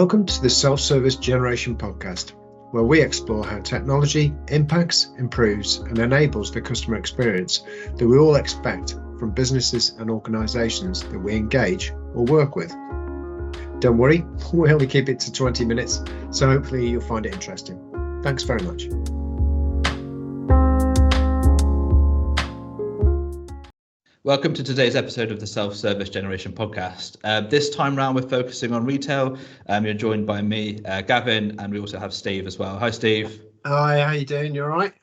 Welcome to the Self-Service Generation podcast, where we explore how technology impacts, improves, and enables the customer experience that we all expect from businesses and organizations that we engage or work with. Don't worry, we only keep it to 20 minutes, so hopefully you'll find it interesting. Thanks very much. Welcome to today's episode of the Self-Service Generation podcast. This time round, we're focusing on retail. You're joined by me, Gavin, and we also have Steve as well. Hi, Steve. Hi, how you doing? You all right?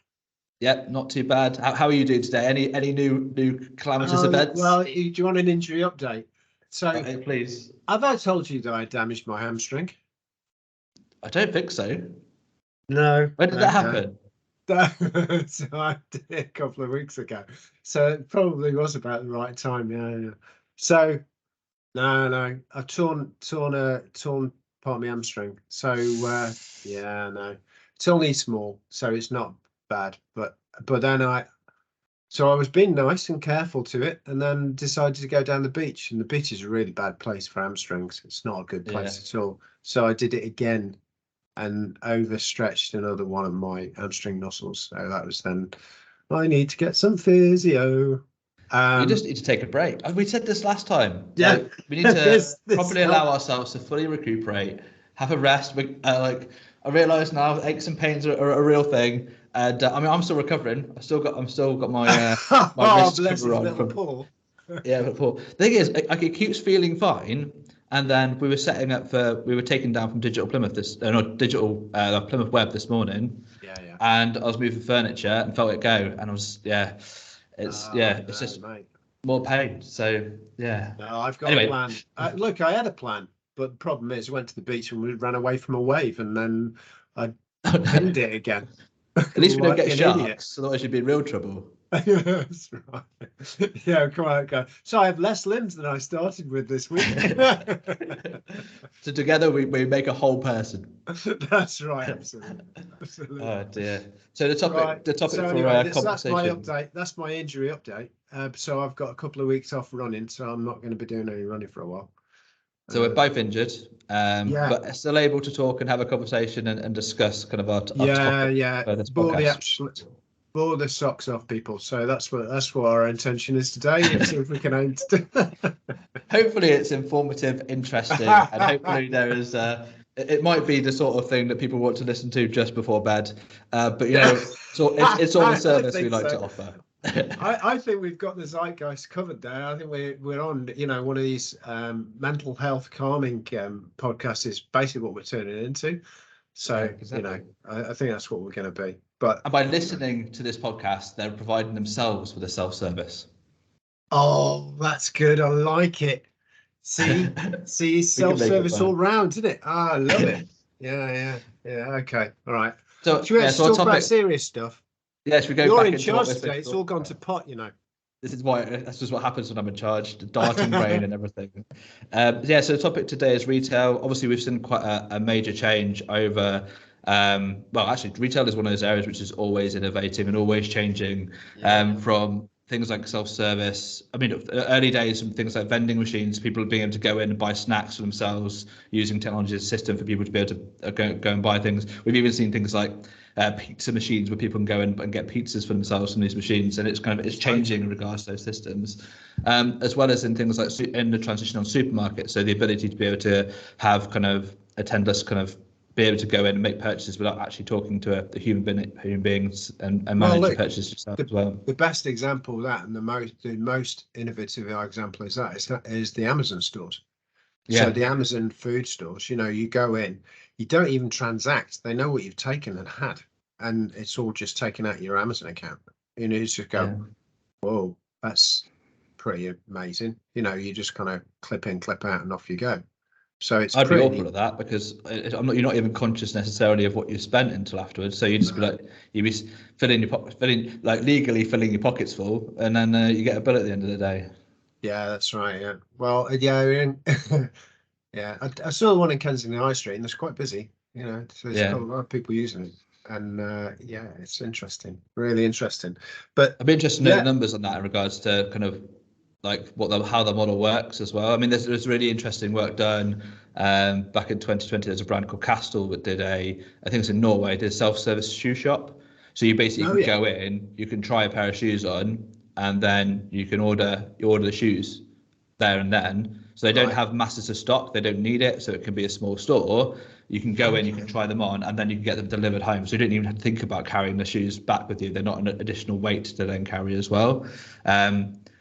Yep, not too bad. How are you doing today? Any new calamitous events? Well, do you want an injury update? So, please. Have I told you that I damaged my hamstring? I don't think so. No. When did that happen? So I did it a couple of weeks ago. So it probably was about the right time. Yeah. So no, I've torn part of my hamstring. So no, it's only small, so it's not bad. But then I was being nice and careful to it, and then decided to go down the beach. And the beach is a really bad place for hamstrings. It's not a good place at all. So I did it again and overstretched another one of my hamstring muscles. So that was then, I need to get some physio. You just need to take a break. We said this last time. Yeah, we need to properly allow ourselves to fully recuperate, have a rest. I realise now aches and pains are a real thing, and I'm still recovering. I've still got my my wrist cover on from Paul. But Paul. The thing is, it keeps feeling fine. And then we were taken down from Digital Plymouth Plymouth Web this morning. Yeah. And I was moving furniture and felt it go, and I was it's just more pain. So yeah. No, I've got a plan. Look, I had a plan, but the problem is, I went to the beach and we ran away from a wave, and then I pinned it again. At least we don't get sharks, otherwise you'd be in real trouble. That's right. Yeah, come on, go. So I have less limbs than I started with this week. So together we make a whole person. That's right, absolutely. Oh dear. So the topic for conversation. That's my update. That's my injury update. So I've got a couple of weeks off running, so I'm not going to be doing any running for a while. So we're both injured, but still able to talk and have a conversation and discuss kind of our topic. Yeah. For this podcast. Bore the socks off people. So that's what our intention is today. Let's see if we can aim to do. Hopefully it's informative, interesting, and hopefully there is it might be the sort of thing that people want to listen to just before bed. But it's all the service we like to offer. I think we've got the zeitgeist covered there. I think we're on one of these mental health calming podcasts is basically what we're turning into. So exactly. I think that's what we're going to be. And by listening to this podcast, they're providing themselves with a self-service. Oh, that's good. I like it. See, self-service all round, isn't it? I love it. Yeah. Okay. All right. So should we talk about serious stuff? Yeah, should we go You're back in charge today. It's all gone to pot, This is why that's just what happens when I'm in charge, the darting brain and everything. So the topic today is retail. Obviously, we've seen quite a major change over. Retail is one of those areas which is always innovating and always changing. From things like self-service. I mean, early days from things like vending machines, people being able to go in and buy snacks for themselves using technology as a system for people to be able to go and buy things. We've even seen things like pizza machines where people can go in and get pizzas for themselves from these machines, and it's changing in regards to those systems, as well as in things like in the transition on supermarkets. So the ability to be able to have kind of attendless kind of be able to go in and make purchases without actually talking to the human beings and manage the purchases yourself as well. The best example of that, and the most innovative example is the Amazon stores. Yeah. So the Amazon food stores, you go in, you don't even transact. They know what you've taken and had, and it's all just taken out your Amazon account. You just go, whoa, that's pretty amazing. You just kind of clip in, clip out, and off you go. So I'd be awful at that because you're not even conscious necessarily of what you spent until afterwards. So you just you'd be legally filling your pockets full, and then you get a bill at the end of the day. Yeah, that's right. Yeah. Well, yeah. I saw the one in Kensington High Street, and it's quite busy. So there's got a lot of people using it, and it's interesting, really interesting. But I'd be interested to know the numbers on that in regards to kind of like how the model works as well. I mean, there's really interesting work done. Back in 2020, there's a brand called Castle that did I think it's in Norway, did a self-service shoe shop. So you basically Oh can yeah. go in, you can try a pair of shoes on, and then you can order the shoes there and then. So they don't Right. have masses of stock, they don't need it, so it can be a small store. You can go in, you can Okay. try them on, and then you can get them delivered home. So you don't even have to think about carrying the shoes back with you. They're not an additional weight to then carry as well.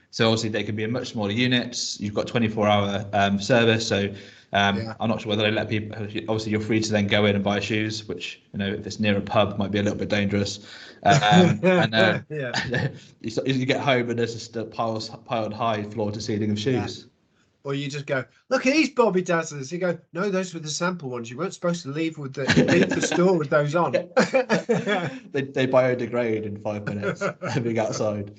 So obviously they can be in much smaller units. You've got 24-hour service. So Yeah. I'm not sure whether they let people. Obviously, you're free to then go in and buy shoes, which if it's near a pub might be a little bit dangerous. And then Yeah. you get home and there's just a piled high floor to ceiling of Yeah. shoes. Or you just go, look at these Bobby Dazzlers. You go, no, those were the sample ones. You weren't supposed to leave the store with those on. They biodegrade in 5 minutes being outside.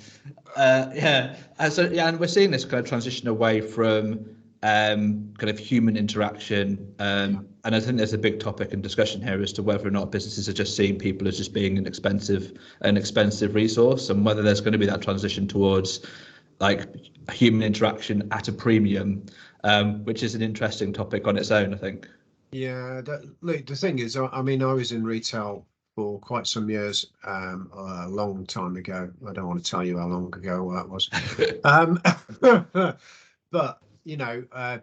And we're seeing this kind of transition away from kind of human interaction. And I think there's a big topic and discussion here as to whether or not businesses are just seeing people as just being an expensive resource, and whether there's going to be that transition towards like human interaction at a premium, which is an interesting topic on its own, I think. Yeah, look, the thing is, I mean, I was in retail for quite some years, a long time ago. I don't want to tell you how long ago that was. But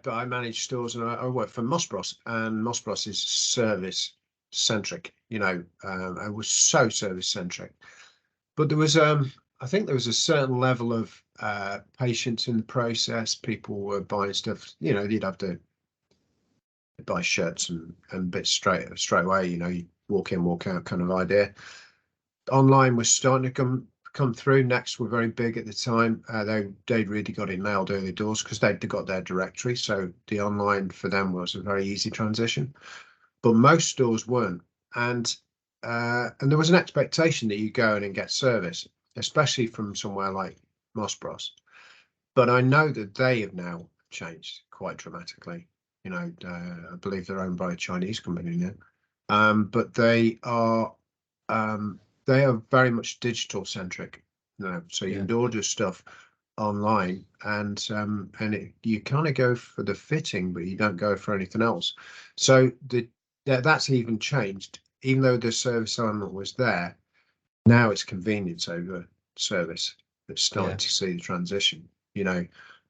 but I managed stores and I worked for Moss and Moss is service centric. I was so service centric. But there was, I think there was a certain level of patience in the process. People were buying stuff. You'd have to buy shirts and bits straight away. You walk in, walk out kind of idea. Online was starting to come through. Next were very big at the time. They'd really got it nailed early doors because they'd got their directory. So the online for them was a very easy transition. But most stores weren't. And there was an expectation that you go in and get service, especially from somewhere like Moss Bros. But I know that they have now changed quite dramatically. I believe they're owned by a Chinese company now, but they are very much digital centric. So you Yeah. can order stuff online, and you kind of go for the fitting, but you don't go for anything else. So that's even changed. Even though the service element was there, now it's convenience over service. That's starting Yeah. to see the transition.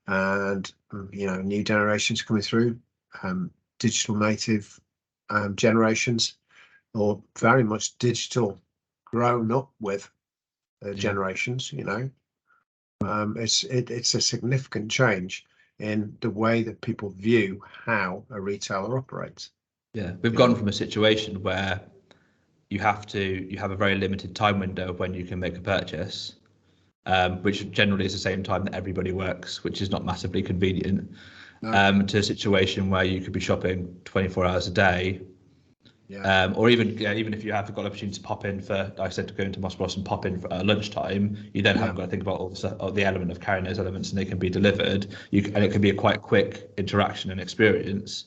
And new generations coming through, digital native generations, or very much digital grown up with generations. It's a significant change in the way that people view how a retailer operates. Yeah, we've gone from a situation where you have a very limited time window of when you can make a purchase, which generally is the same time that everybody works, which is not massively convenient, No. to a situation where you could be shopping 24 hours a day, Yeah. or even if you have got an opportunity to pop in for, like I said, to go into Moss Bros and pop in for lunchtime, you then haven't got to think about all the element of carrying those elements, and they can be delivered. And it can be a quite quick interaction and experience,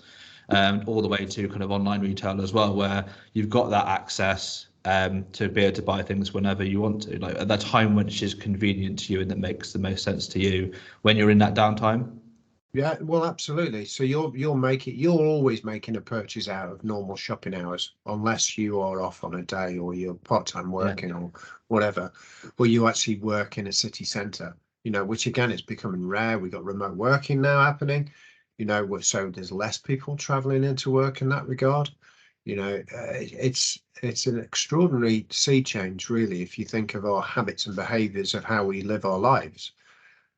all the way to kind of online retail as well, where you've got that access to be able to buy things whenever you want to, like at that time which is convenient to you and that makes the most sense to you when you're in that downtime. Yeah, well, absolutely. So you're always making a purchase out of normal shopping hours, unless you are off on a day or you're part-time Yeah. working or whatever, or you actually work in a city centre, which again is becoming rare. We got remote working now happening, so there's less people traveling into work in that regard. It's an extraordinary sea change, really, if you think of our habits and behaviours of how we live our lives.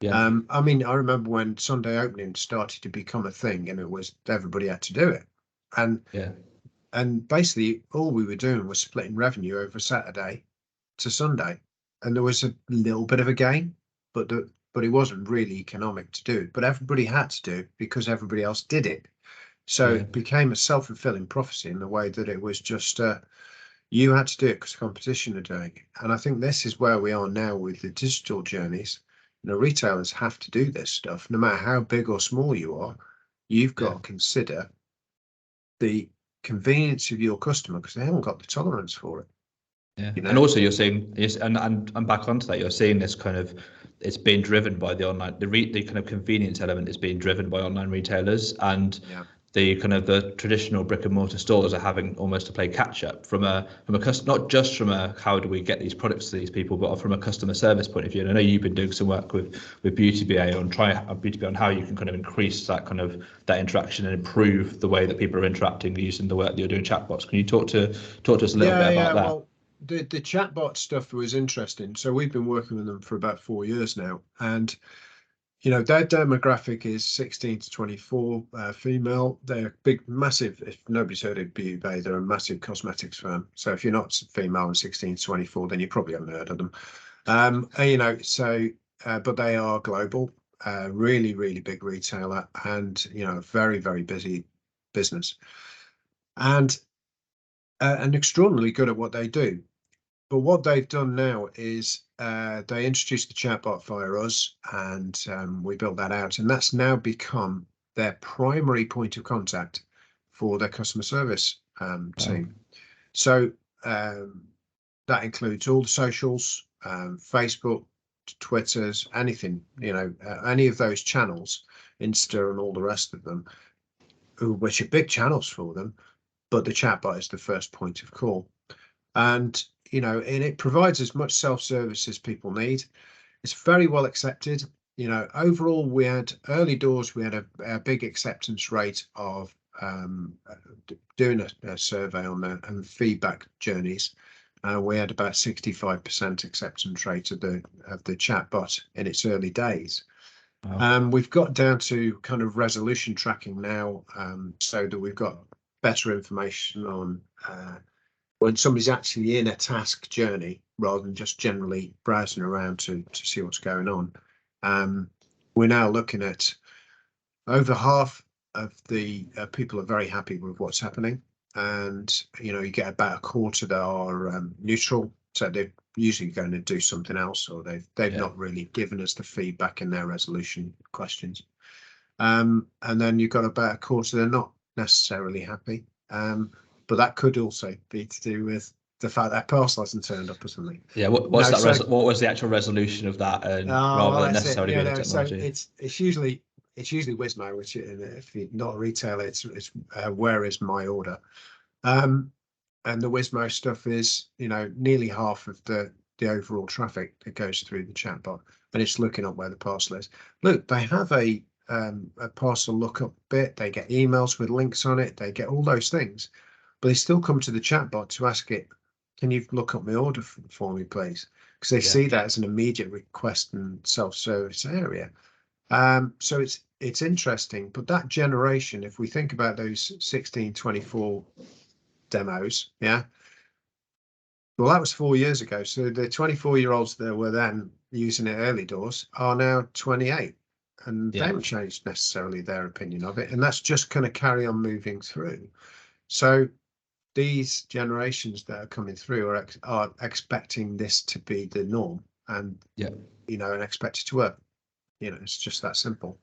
Yeah. I mean, I remember when Sunday opening started to become a thing, and it was everybody had to do it, and Yeah. basically all we were doing was splitting revenue over Saturday to Sunday, and there was a little bit of a gain, but it wasn't really economic to do it. But everybody had to do it because everybody else did it, so Yeah. it became a self-fulfilling prophecy in the way that it was just you had to do it because the competition are doing it. And I think this is where we are now with the digital journeys. Retailers have to do this stuff, no matter how big or small you are. You've got Yeah. to consider the convenience of your customer because they haven't got the tolerance for it. Yeah, You know? and also you're seeing, yes, and back onto that, you're seeing this kind of, it's being driven by the online, the kind of convenience element is being driven by online retailers, and Yeah. the kind of the traditional brick and mortar stores are having almost to play catch up from a not just from a how do we get these products to these people, but from a customer service point of view. And I know you've been doing some work with Beauty BA on how you can kind of increase that kind of that interaction and improve the way that people are interacting using the work that you're doing chatbots. Can you talk to us a little bit about that? Well, the chatbot stuff was interesting. So we've been working with them for about 4 years now, and their demographic is 16 to 24, female. They're big, massive. If nobody's heard of Beauty Bay, they're a massive cosmetics firm. So if you're not female and 16 to 24, then you probably haven't heard of them. But they are global, really, really big retailer, and very, very busy business, and extraordinarily good at what they do. But what they've done now is they introduced the chatbot via us, and we built that out, and that's now become their primary point of contact for their customer service team. So that includes all the socials, Facebook, Twitters, anything, any of those channels, Insta and all the rest of them, which are big channels for them, but the chatbot is the first point of call. And and it provides as much self-service as people need. It's very well accepted. Overall, we had early doors, we had a big acceptance rate of doing a survey on the feedback journeys. We had about 65% acceptance rate of the chatbot in its early days. Wow. We've got down to kind of resolution tracking now, so that we've got better information on when somebody's actually in a task journey rather than just generally browsing around to see what's going on. We're now looking at over half of the people are very happy with what's happening, and you get about a quarter that are neutral, so they're usually going to do something else, or they've not really given us the feedback in their resolution questions. And then you've got about a quarter they're not necessarily happy. But that could also be to do with the fact that parcel hasn't turned up or something. Yeah, what was the actual resolution of that, and rather than necessarily being the technology? So it's usually Wismo, which if you're not a retailer, it's where is my order, and the Wismo stuff is nearly half of the overall traffic that goes through the chatbot, and it's looking up where the parcel is. Look, they have a parcel lookup bit. They get emails with links on it. They get all those things. But they still come to the chatbot to ask it, can you look up my order for me, please? Because they see that as an immediate request and self-service area. So it's interesting. But that generation, if we think about those 16-24 demos, well, that was 4 years ago. So the 24-year-olds that were then using it early doors are now 28. And they haven't changed necessarily their opinion of it. And that's just going to carry on moving through. So these generations that are coming through are expecting this to be the norm, and and expect it to work. It's just that simple.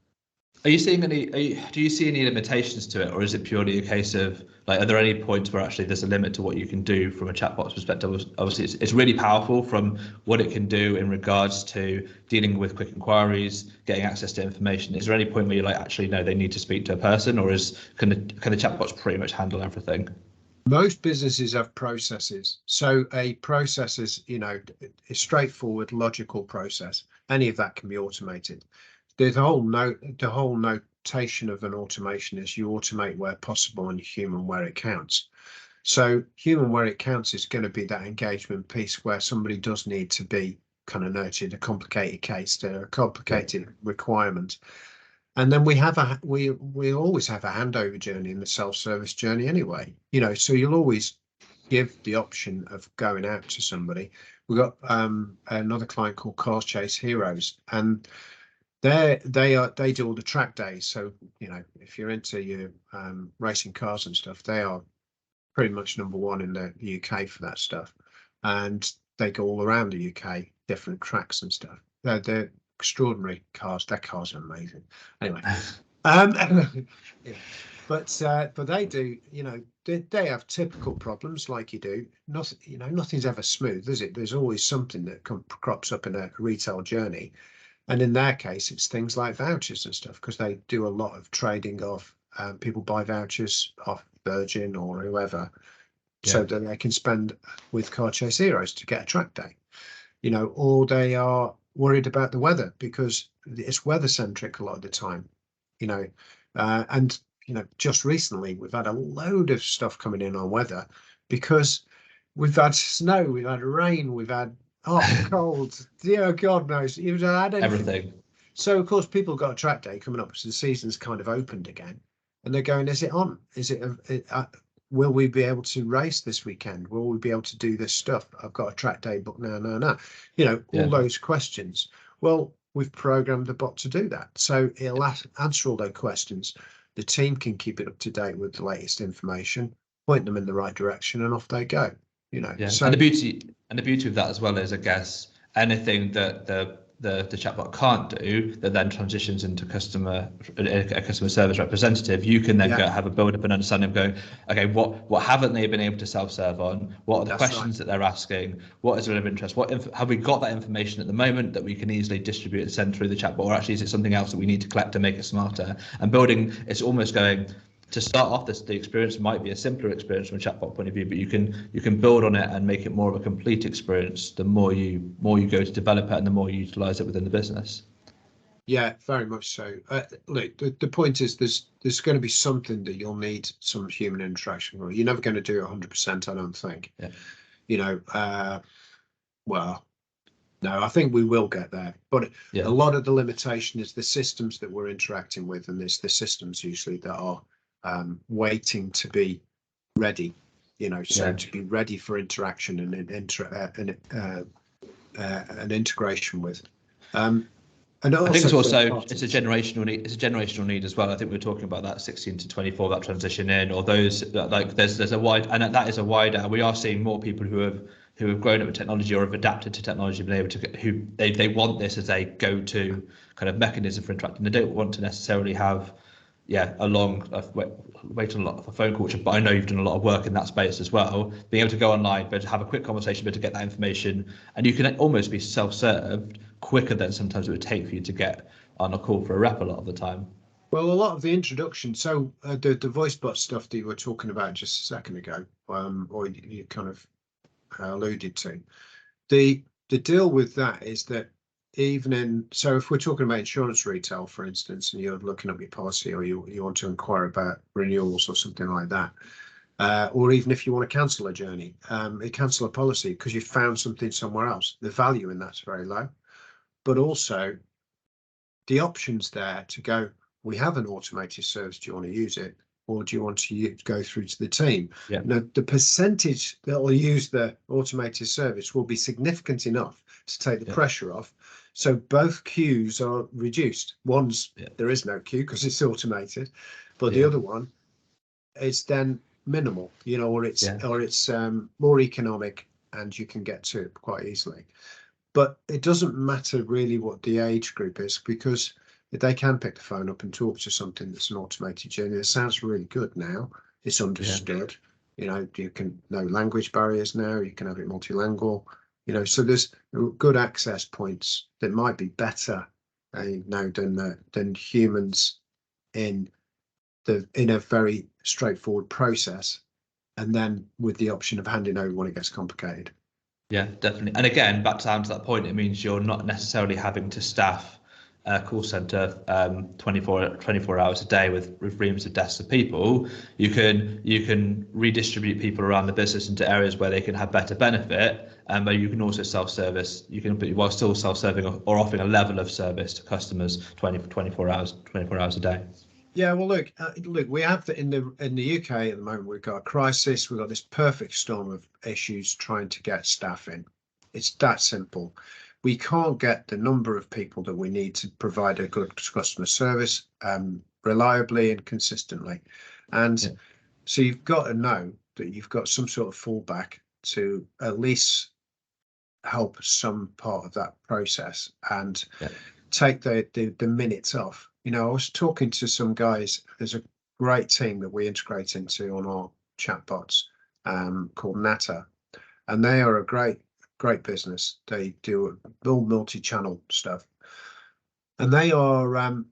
Are you seeing do you see any limitations to it, or is it purely a case of are there any points where actually there's a limit to what you can do from a chatbot's perspective? Obviously it's really powerful from what it can do in regards to dealing with quick inquiries, getting access to information. Is there any point where you're actually no, they need to speak to a person, or can the chatbots pretty much handle everything? Most businesses have processes. So a process is, a straightforward, logical process. Any of that can be automated. The whole notation of an automation is you automate where possible and human where it counts. So human where it counts is going to be that engagement piece where somebody does need to be kind of nurtured, a complicated case, a complicated requirement. And then we always have a handover journey in the self-service journey anyway, so you'll always give the option of going out to somebody. We've got another client called Car Chase Heroes, and they do all the track days. So, if you're into your racing cars and stuff, they are pretty much number one in the UK for that stuff. And they go all around the UK, different tracks and stuff. They're extraordinary cars. Their cars are amazing. Anyway, yeah. But they do, they have typical problems like you do. Nothing's ever smooth, is it? There's always something that crops up in a retail journey. And in their case, it's things like vouchers and stuff, because they do a lot of trading of people buy vouchers off Virgin or whoever, so that they can spend with Car Chase Heroes to get a track day, or they are worried about the weather because it's weather centric a lot of the time, and just recently we've had a load of stuff coming in on weather because we've had snow, we've had rain, we've had hot, cold, God knows, you've had everything. So of course people got a track day coming up, so the season's kind of opened again, and they're going, is it on? Is it? Will we be able to race this weekend? Will we be able to do this stuff? I've got a track day book. No. All those questions. Well, we've programmed the bot to do that, so it'll answer all those questions. The team can keep it up to date with the latest information, point them in the right direction, and off they go. So and the beauty of that as well is, I guess, anything that the chatbot can't do that then transitions into a customer service representative, you can then go have a build up and understanding of going, okay, what haven't they been able to self-serve on? What are the questions that they're asking? What is of interest? Have we got that information at the moment that we can easily distribute and send through the chatbot, or actually is it something else that we need to collect to make it smarter? And building, it's almost going, to start off, the experience might be a simpler experience from a chatbot point of view, but you can build on it and make it more of a complete experience the more you go to develop it and the more you utilize it within the business. Yeah, very much so. Look, the point is there's going to be something that you'll need some human interaction with. You're never going to do it 100%, I don't think. Well, no, I think we will get there, but a lot of the limitation is the systems that we're interacting with, and there's the systems usually that are waiting to be ready, to be ready for interaction and an integration with. And I think it's also it's a generational need. It's a generational need as well. I think we're talking about that 16 to 24, that transition in, or those like there's a wide, and that is a wider. We are seeing more people who have grown up with technology or have adapted to technology, been able to who they want this as a go-to kind of mechanism for interacting. They don't want to necessarily have wait on a phone call, but I know you've done a lot of work in that space as well. Being able to go online, but to have a quick conversation, but to get that information, and you can almost be self-served quicker than sometimes it would take for you to get on a call for a rep a lot of the time. Well, a lot of the introduction, so the voice bot stuff that you were talking about just a second ago, or you kind of alluded to, the deal with that is that so if we're talking about insurance retail, for instance, and you're looking up your policy, or you want to inquire about renewals or something like that, or even if you want to cancel a journey, cancel a policy because you found something somewhere else, the value in that's very low. But also the options there to go, we have an automated service, do you want to use it, or do you want to go through to the team? Now, the percentage that will use the automated service will be significant enough to take the pressure off. So both queues are reduced. One's there is no queue because it's automated, but the other one is then minimal, or it's more economic, and you can get to it quite easily. But it doesn't matter really what the age group is, because they can pick the phone up and talk to something that's an automated journey. It sounds really good now. It's understood. You can know language barriers now. You can have it multilingual. So there's good access points that might be better, than humans in a very straightforward process, and then with the option of handing over when it gets complicated. Yeah, definitely. And again, back down to that point, it means you're not necessarily having to staff a call center 24 hours a day with reams of desks of people. You can redistribute people around the business into areas where they can have better benefit, and where you can also self-service. You can, while still self-serving or offering a level of service to customers 24 hours a day. Yeah, well, look, we have in the UK at the moment, we've got a crisis. We've got this perfect storm of issues trying to get staff in. It's that simple. We can't get the number of people that we need to provide a good customer service reliably and consistently. And so you've got to know that you've got some sort of fallback to at least help some part of that process and take the minutes off. I was talking to some guys. There's a great team that we integrate into on our chatbots called Natta, and they are a great business. They do all multi-channel stuff, and they are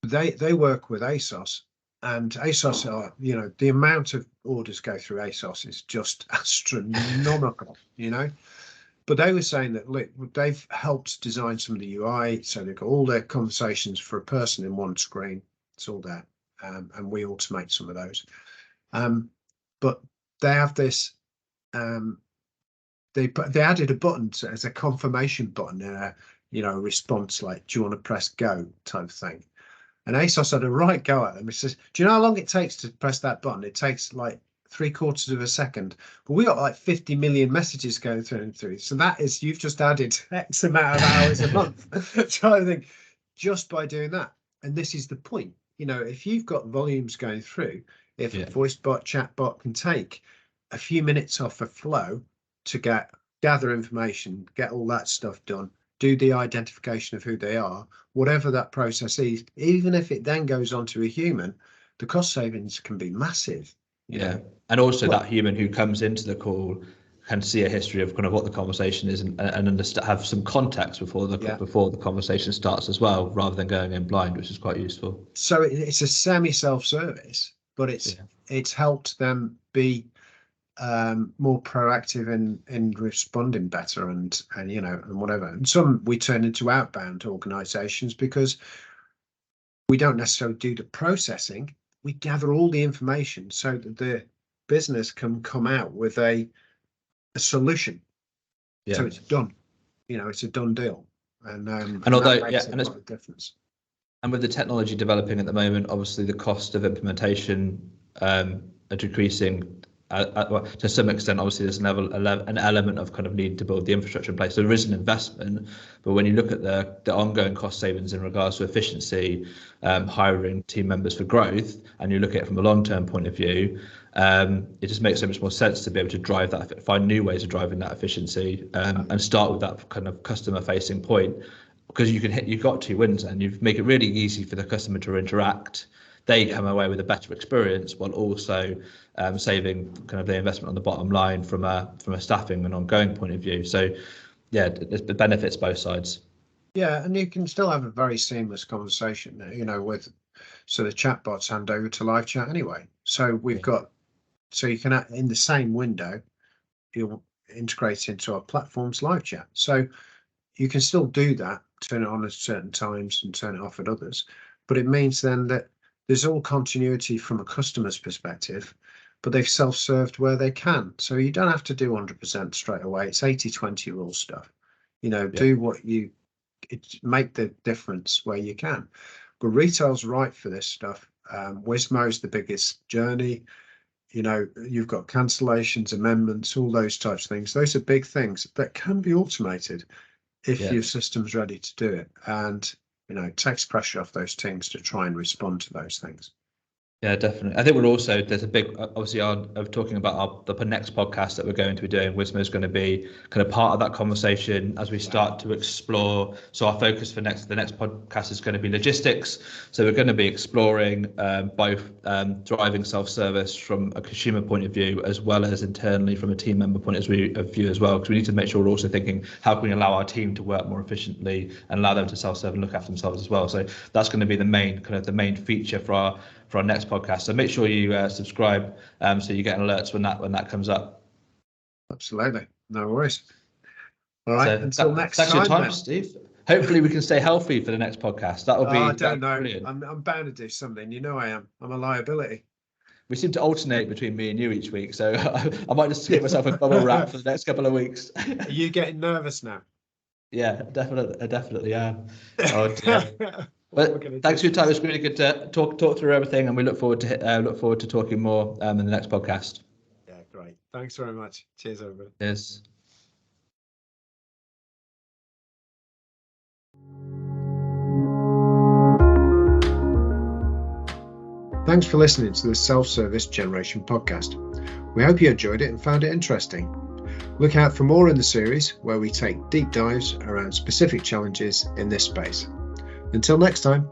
they work with ASOS, and ASOS are, you know, the amount of orders go through ASOS is just astronomical, you know. But they were saying that, look, they've helped design some of the UI, so they've got all their conversations for a person in one screen. It's all there, and we automate some of those. But they have this. They added a button as a confirmation button in a, you know, response, like, do you want to press go type of thing. And ASOS had a right go at them. It says, do you know how long it takes to press that button? It takes like 3/4 of a second, but we got like 50 million messages going through and through. So that is, you've just added X amount of hours a month. So I think just by doing that, and this is the point, you know, if you've got volumes going through, if a voice bot, chat bot can take a few minutes off a flow to gather information, get all that stuff done, do the identification of who they are, whatever that process is, even if it then goes on to a human, the cost savings can be massive. Yeah, and also that human who comes into the call can see a history of kind of what the conversation is and understand, have some context before the conversation starts as well, rather than going in blind, which is quite useful. So it's a semi-self-service, but it's helped them be more proactive in responding better and you know, and whatever. And some we turn into outbound organizations because we don't necessarily do the processing. We gather all the information so that the business can come out with a solution. So it's done, you know, it's a done deal. And although and it's a difference. And with the technology developing at the moment, obviously the cost of implementation are decreasing. Well, to some extent, obviously, there's an element of kind of need to build the infrastructure in place. So there is an investment, but when you look at the ongoing cost savings in regards to efficiency, hiring team members for growth, and you look at it from a long-term point of view, it just makes so much more sense to be able to drive that, find new ways of driving that efficiency, and start with that kind of customer-facing point, because you've got 2 wins, and you make it really easy for the customer to interact. They come away with a better experience while also saving kind of the investment on the bottom line from a staffing and ongoing point of view. So yeah, it benefits both sides. Yeah, and you can still have a very seamless conversation, you know, so the chatbots hand over to live chat anyway. So we've got, so you can, in the same window, you'll integrate into our platform's live chat. So you can still do that, turn it on at certain times and turn it off at others. But it means then that there's all continuity from a customer's perspective, but they've self-served where they can. So you don't have to do 100% straight away. It's 80-20 rule stuff. You know, do what make the difference where you can. But retail's right for this stuff. Wismo's the biggest journey. You know, you've got cancellations, amendments, all those types of things. Those are big things that can be automated if your system's ready to do it. And you know, it takes pressure off those teams to try and respond to those things. Yeah, definitely. I think there's a big, obviously, of talking about the next podcast that we're going to be doing. Wismo is going to be kind of part of that conversation as we start to explore. So our focus for the next podcast is going to be logistics. So we're going to be exploring both driving self-service from a consumer point of view, as well as internally from a team member point of view as well. Because we need to make sure we're also thinking, how can we allow our team to work more efficiently and allow them to self-serve and look after themselves as well. So that's going to be the main feature for our next podcast. So make sure you subscribe so you get alerts when that comes up. Absolutely, no worries. All right, so until next time. Thanks for your time, Steve. Hopefully we can stay healthy for the next podcast. That will be. I don't know. I'm bound to do something. You know I am. I'm a liability. We seem to alternate between me and you each week, so I might just give myself a bubble wrap for the next couple of weeks. Are you getting nervous now? Yeah, definitely am. Oh, dear. Well, thanks for your time. It's really good to talk through everything, and we look forward to talking more in the next podcast. Yeah, great. Thanks very much. Cheers, everybody. Cheers. Thanks for listening to the Self-Service Generation podcast. We hope you enjoyed it and found it interesting. Look out for more in the series where we take deep dives around specific challenges in this space. Until next time.